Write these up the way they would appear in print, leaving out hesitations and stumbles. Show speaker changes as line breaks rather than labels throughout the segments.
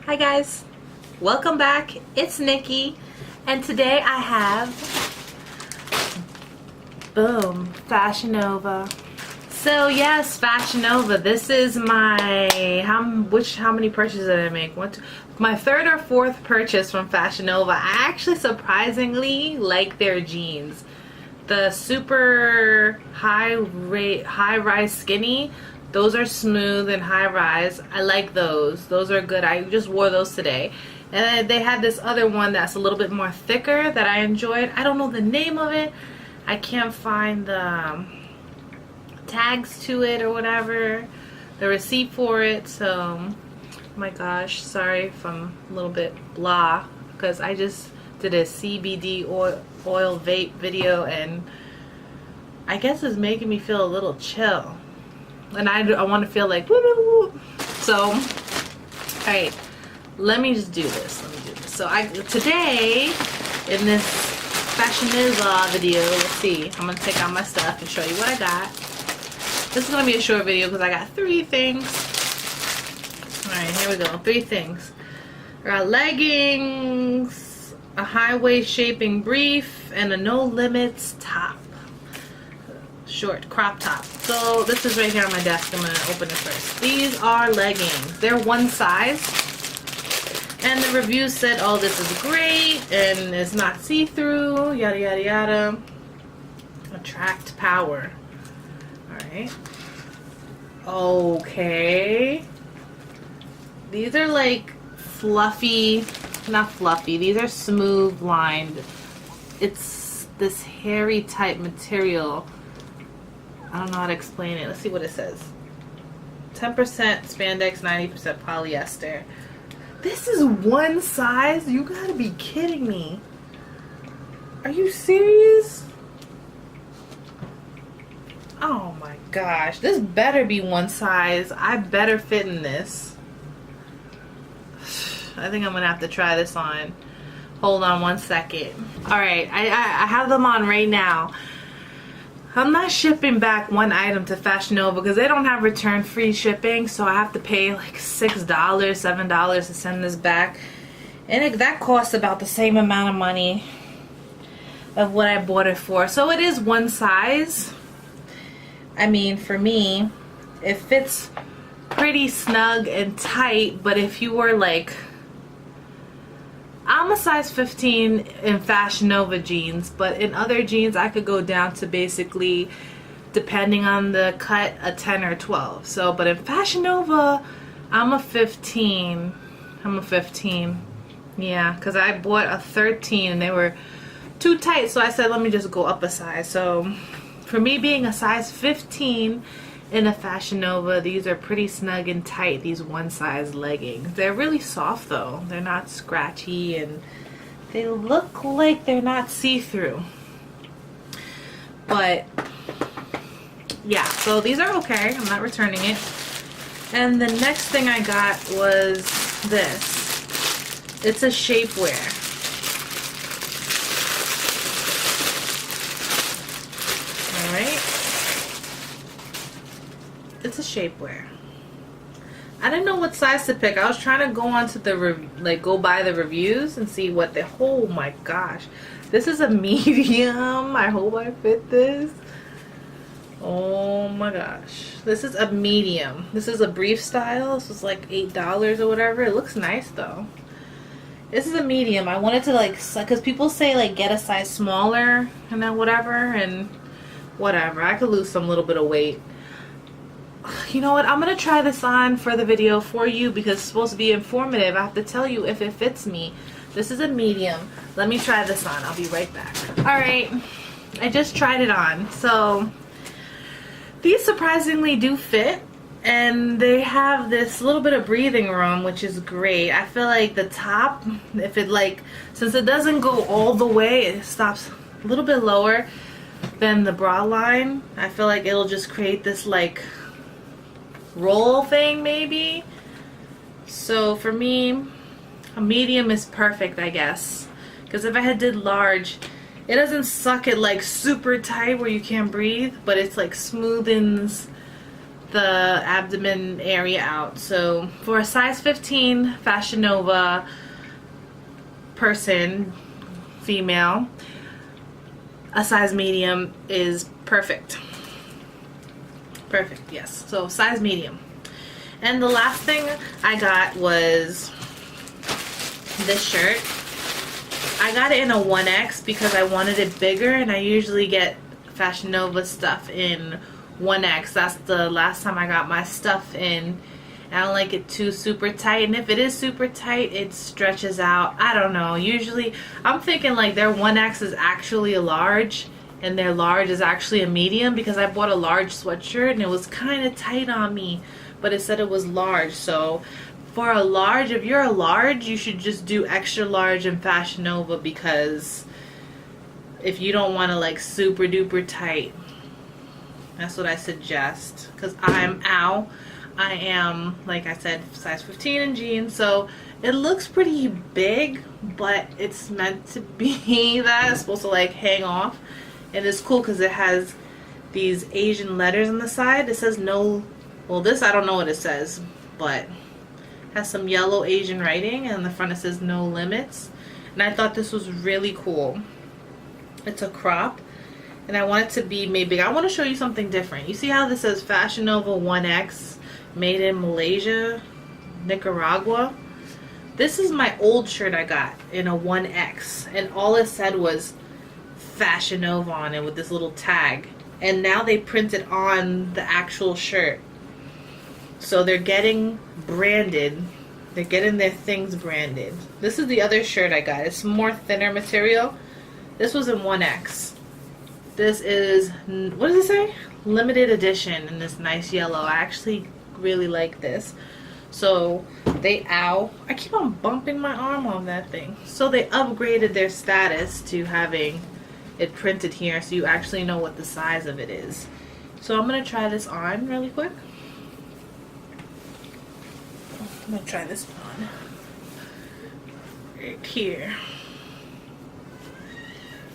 Hi guys, welcome back. It's Nikki, and today I have Fashion Nova. So yes, Fashion Nova. This is my how many purchases did I make? My third or fourth purchase from Fashion Nova. I actually surprisingly like their jeans. The super high rise skinny. Those are smooth and high rise. I like those. Those are good. I just wore those today. And then they had this other one that's a little bit more thicker that I enjoyed. I don't know the name of it. I can't find the tags to it or whatever. The receipt for it. So, oh my gosh. Sorry if I'm a little bit blah. Because I just did a CBD oil vape video. And I guess it's making me feel a little chill. And I want to feel like woo, woo, woo. So alright, let me just do this. So today in this Fashion Nova video, let's see, I'm gonna take out my stuff and show you what I got. This is gonna be a short video because I got 3 things. Alright, here we go. 3 things. I got leggings, a high waist shaping brief, and a no limits top. Short crop top. So this is right here on my desk. I'm going to open it first. These are leggings. They're one size. And the review said, oh, this is great. And it's not see-through. Yada, yada, yada. Attract power. Alright. Okay. These are like fluffy. Not fluffy. These are smooth lined. It's this hairy type material. I don't know how to explain it. Let's see what it says. 10% spandex, 90% polyester. This is one size? You gotta be kidding me. Are you serious? Oh my gosh. This better be one size. I better fit in this. I think I'm gonna have to try this on. Hold on one second. Alright, I have them on right now. I'm not shipping back one item to Fashion Nova because they don't have return free shipping, so I have to pay like $6, $7 to send this back, and that costs about the same amount of money of what I bought it for. So it is one size. I mean, for me, it fits pretty snug and tight, but if you were like, I'm a size 15 in Fashion Nova jeans, but in other jeans I could go down to basically, depending on the cut, a 10 or 12. So, but in Fashion Nova, I'm a 15. I'm a 15. Yeah, because I bought a 13 and they were too tight, so I said let me just go up a size. So, for me being a size 15 in a Fashion Nova, these are pretty snug and tight, these one size leggings. They're really soft though. They're not scratchy and they look like they're not see-through. But yeah, so these are okay. I'm not returning it. And the next thing I got was this. It's a shapewear. Alright. It's a shapewear. I didn't know what size to pick. I was trying to go onto the go by the reviews and see what the, oh my gosh, this is a medium. I hope I fit this. Oh my gosh, this is a medium. This is a brief style. This was like $8 or whatever. It looks nice though. This is a medium. I wanted to like, because people say like get a size smaller and then whatever, and whatever, I could lose some little bit of weight. You know what, I'm gonna try this on for the video for you because it's supposed to be informative. I have to tell you if it fits me. This is a medium. Let me try this on. I'll be right back. Alright, I just tried it on. So these surprisingly do fit, and they have this little bit of breathing room, which is great. I feel like the top, if it like, since it doesn't go all the way, it stops a little bit lower than the bra line. I feel like it'll just create this like roll thing maybe. So for me, a medium is perfect, I guess, because if I had did large, it doesn't suck it like super tight where you can't breathe, but it's like smoothens the abdomen area out. So for a size 15 Fashion Nova person, female, a size medium is perfect. Perfect, yes. So size medium. And the last thing I got was this shirt. I got it in a 1X because I wanted it bigger, and I usually get Fashion Nova stuff in 1X. That's the last time I got my stuff in. I don't like it too super tight, and if it is super tight, it stretches out. I don't know. Usually, I'm thinking like their 1X is actually a large, and their large is actually a medium, because I bought a large sweatshirt and it was kind of tight on me, but it said it was large. So for a large, if you're a large, you should just do extra large in Fashion Nova, because if you don't want to like super duper tight, that's what I suggest. Because I am, like I said, size 15 in jeans, so it looks pretty big, but it's meant to be that. It's supposed to like hang off, and it's cool because it has these Asian letters on the side. It says no, well, this I don't know what it says, but it has some yellow Asian writing, and on the front it says no limits. And I thought this was really cool. It's a crop, and I want it to be made big. I want to show you something different. You see how this says Fashion Nova 1X, made in Malaysia, Nicaragua? This is my old shirt I got in a 1X, and all it said was Fashion Nova on it with this little tag. And now they printed on the actual shirt. So they're getting branded. They're getting their things branded. This is the other shirt I got. It's more thinner material. This was in 1X. This is, what does it say? Limited edition in this nice yellow. I actually really like this. So they, I keep on bumping my arm on that thing. So they upgraded their status to having it printed here, so you actually know what the size of it is. So I'm gonna try this on really quick. I'm gonna try this on right here.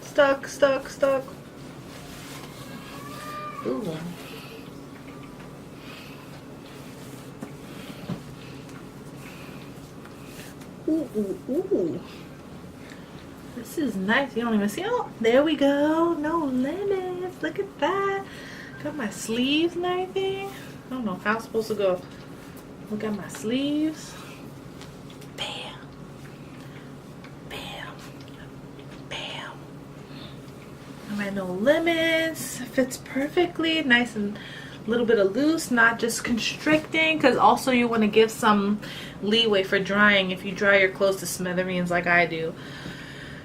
Stuck. Ooh. Ooh. This is nice. You don't even see. Oh, there we go. No limits. Look at that. Got my sleeves and everything. I don't know how it's supposed to go. Look at my sleeves. Bam. Bam. Bam. Alright, no limits. Fits perfectly. Nice and a little bit of loose, not just constricting, because also you want to give some leeway for drying if you dry your clothes to smithereens like I do.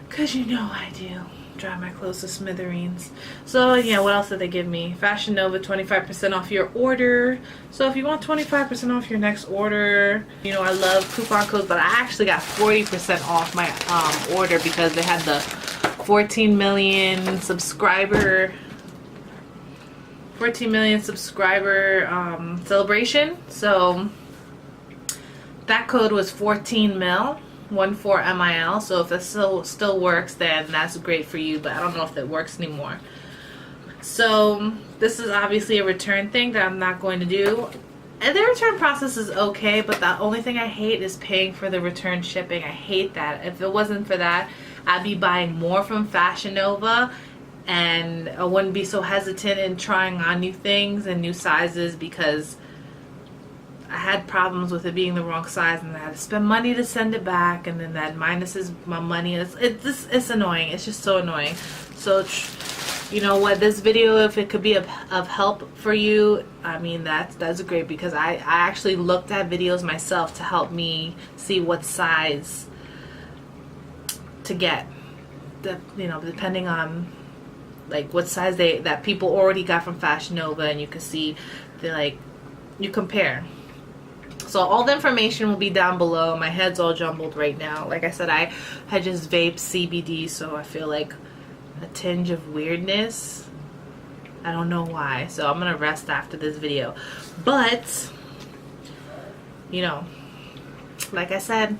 Because you know I do. Dry my clothes to smithereens. So yeah, what else did they give me? Fashion Nova 25% off your order. So if you want 25% off your next order, you know I love coupon codes, but I actually got 40% off my order because they had the 14 million subscriber celebration. So that code was 14 mil. 14 MIL. So if it still works, then that's great for you, but I don't know if it works anymore. So this is obviously a return thing that I'm not going to do, and the return process is okay, but the only thing I hate is paying for the return shipping. I hate that. If it wasn't for that, I'd be buying more from Fashion Nova, and I wouldn't be so hesitant in trying on new things and new sizes, because I had problems with it being the wrong size, and I had to spend money to send it back, and then that minuses my money. It's annoying. It's just so annoying. So you know what, this video, if it could be of help for you, I mean that's great, because I actually looked at videos myself to help me see what size to get, you know, depending on like what size that people already got from Fashion Nova, and you can see you compare. So all the information will be down below. My head's all jumbled right now. Like I said, I had just vaped CBD, so I feel like a tinge of weirdness. I don't know why. So I'm gonna rest after this video. But, you know, like I said,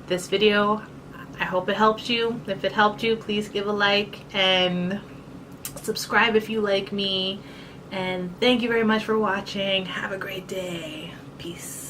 this video, I hope it helped you. If it helped you, please give a like and subscribe if you like me. And thank you very much for watching. Have a great day. Peace.